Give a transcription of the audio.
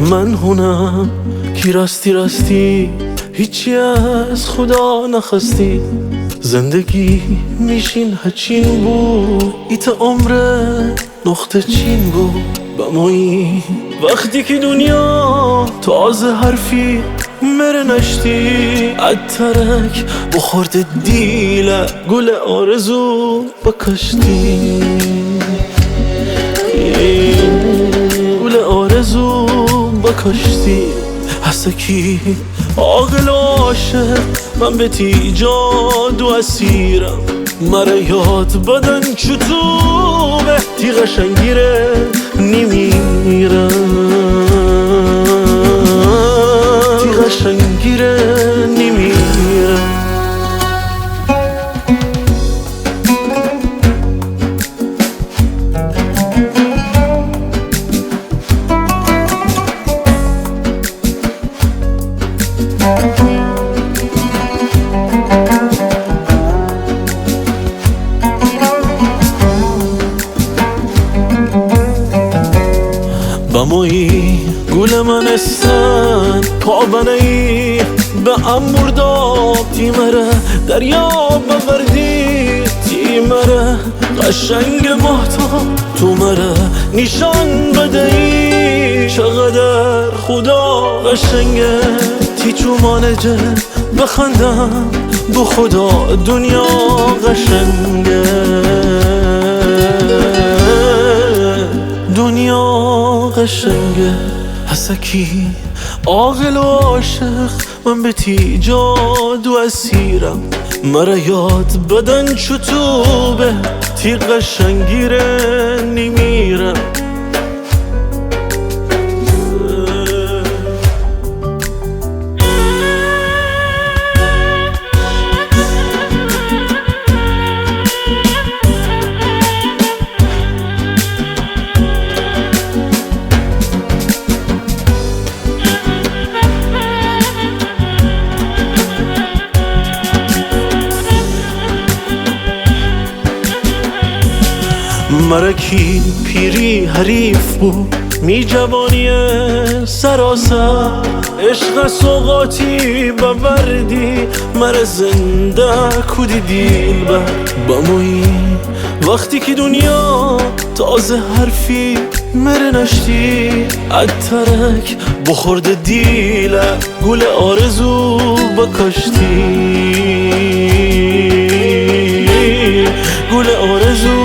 من هونم کی راستی راستی هیچی از خدا نخواستی. زندگی میشین هچین بود ایت عمر نقطه چین بود بمایی وقتی که دنیا تازه حرفی مره نشتی عطرک بخورد دیله گل آرزو بکشتی گل آرزو بکشتی حسکی عاقل و عاشق من به تیجاد و اسیرم مرا یاد بدن چطوبه تی قشنگیره نمیرم تی قشنگیره نمیرم بمایی گل من استن پابنهی به امورداب تیمره دریا بوردی تیمره قشنگ محتاب تو مره نیشان بدهی چقدر خدا قشنگه تی چومانجه بخندم بو خدا دنیا قشنگه دنیا قشنگه حسکی عاقل و عاشق من به تیجاد و اسیرم مرا یاد بدن چطوبه تی قشنگیره نمیرم مرا کی پیری حریف بود می جوانی سراسر عشق سوقاتی بوردی مرا زنده کودی دیل بمایی وقتی که دنیا تازه حرفی مره نشتی عطرک بخورد دیله گل آرزو بکشتی گل آرزو